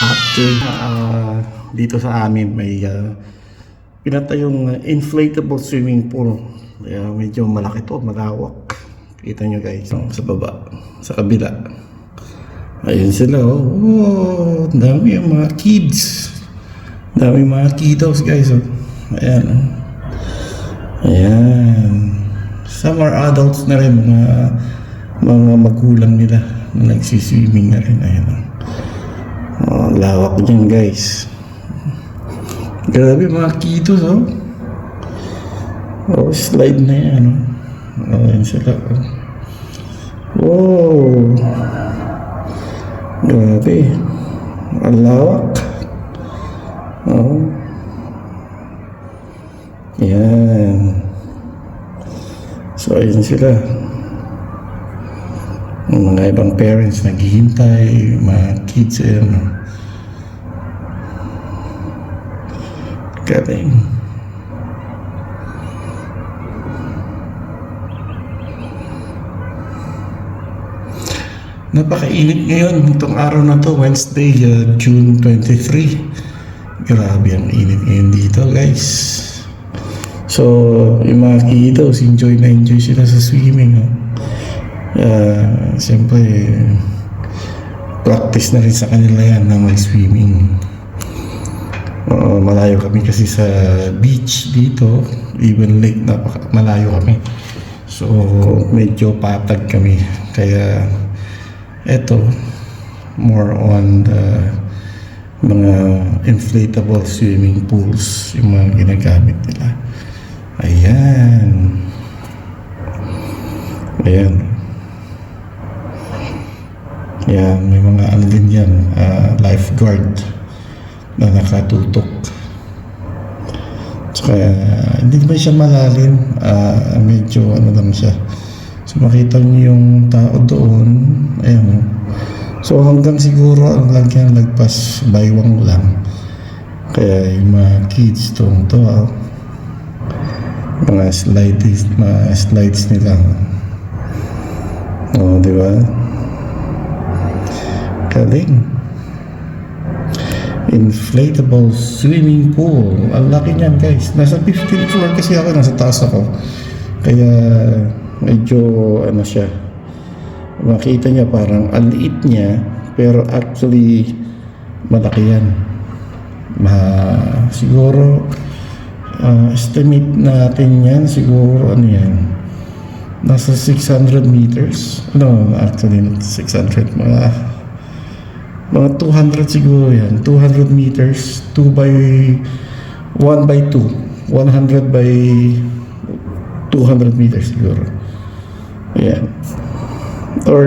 Actually, dito sa amin may pinatayong inflatable swimming pool. Medyo malaki to, malawak. Kita nyo guys, sa baba, sa kabila. Ayun sila, oh. Oh, dami yung mga kids. Dami mga kiddos guys, oh. Ayan, oh. Ayan. Some are adults na rin, mga magulang nila na nagsiswimming na rin. Ayan, oh. Oh, lawak dyan guys. Grabe mga kitos, oh. Oh, slide na yan, oh. Oh, yan sila, oh. Wow. Grabe. Ang lawak. Oh. Yan. So, ayun sila. Yung mga ibang parents naghihintay, mga kids, ayan. Galing. Napakainit ngayon itong araw na to, Wednesday, June 23. Grabe ang init ngayon dito guys. So, yung mga kiddos, enjoy na enjoy sila sa swimming, oh. Siyempre practice na rin sa kanila yan na mag-swimming. Malayo kami kasi sa beach dito, even lake, malayo kami, so medyo patag kami, kaya eto more on the mga inflatable swimming pools yung mga ginagamit nila. Ayan, ayan. Yan, may mga ano din yan, lifeguard na nakatutok. Kaya hindi naman siya malalim, medyo ano lang siya. So makita niyo yung tao doon, ayan. So hanggang siguro ang lagyan lagpas baywang lang. Kaya yung mga kids to, mga slides nila. Oh, di ba? Galing. Inflatable swimming pool. Ang laki niyan guys. Nasa 15th floor kasi ako, nasa taas ako. Kaya medyo ano siya. Makita niya parang ang liit niya, pero actually malaki yan. Siguro estimate natin yan, siguro ano yan, nasa 600 meters. No, actually not 600, mga 200 siguro yan. 200 meters, 1 by 2, 100 by 200 meters siguro. Ayan. Or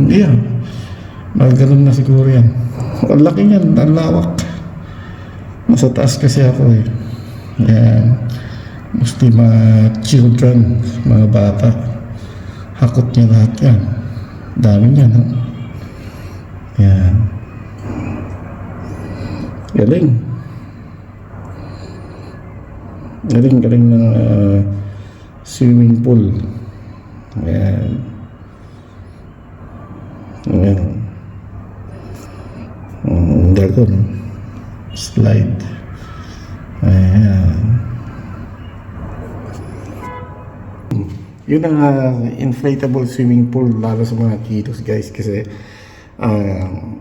yeah, ganun na siguro yan. Ang laki niyan, ang lawak. Nasa taas kasi ako eh. Ayan. Mostly mga children, mga bata. Hakot niya lahat yan. Dami niya, no? Ayan. Galing. Galing ng swimming pool. Ayan. Ayan. Galing. Slide. Ayan. Yun ang inflatable swimming pool, lalo sa mga kiddos guys, kasi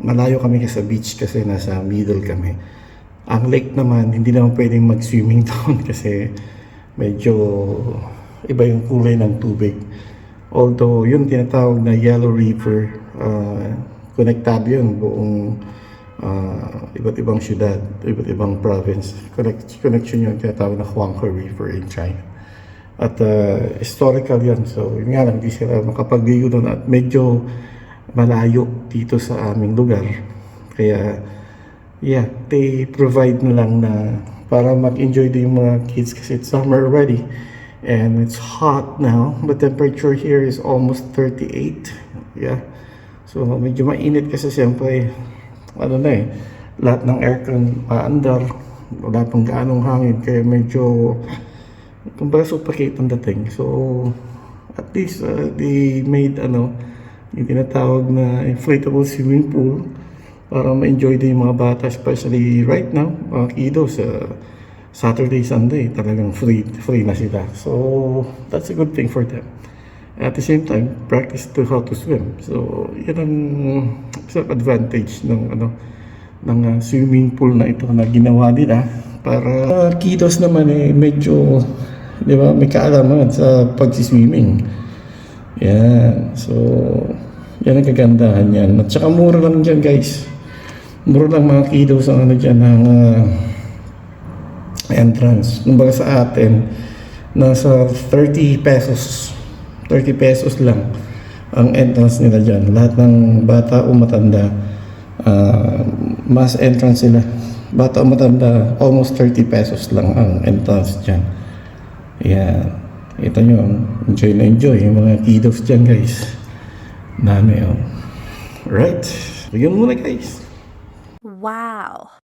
malayo kami sa beach kasi nasa middle kami. Ang lake naman, hindi naman pwedeng mag-swimming doon kasi medyo iba yung kulay ng tubig. Although yun tinatawag na Yellow River, konektado yun buong iba't ibang syudad, iba't ibang province. Connection yun tinatawag na Huanghe River in China. At historical yan, so yun nga lang, hindi sila makapag-ligo doon at medyo malayo dito sa aming lugar. Kaya yeah, they provide na lang na para mag-enjoy din yung mga kids kasi it's summer already and it's hot now. The temperature here is almost 38. Yeah, so medyo mainit kasi siyempre ano na eh, lahat ng aircon paandar, wala pang gaanong hangin, kaya medyo kumbaga suffocate ang dating. So at least they made yung tinatawag na inflatable swimming pool para ma-enjoy din yung mga bata, especially right now, mga kiddos, Saturday, Sunday, talagang free na sila. So, that's a good thing for them. At the same time, practice to how to swim. So, yun ang isang advantage ng swimming pool na ito na ginawa nila para kiddos naman medyo, di ba, may kaalaman sa pagsiswimming. Yan. So, yan ang kagandahan yan. At saka mura lang dyan, guys. Mura lang mga kiddos ang dyan ng entrance. Nung baga sa atin, nasa 30 pesos. 30 pesos lang ang entrance nila dyan. Lahat ng bata o matanda, mass entrance sila. Bata o matanda, almost 30 pesos lang ang entrance dyan. Yan. Ito nyo, enjoy na enjoy yung mga kiddos dyan, guys. Dami, oh. Right. Bigyan muna, guys. Wow.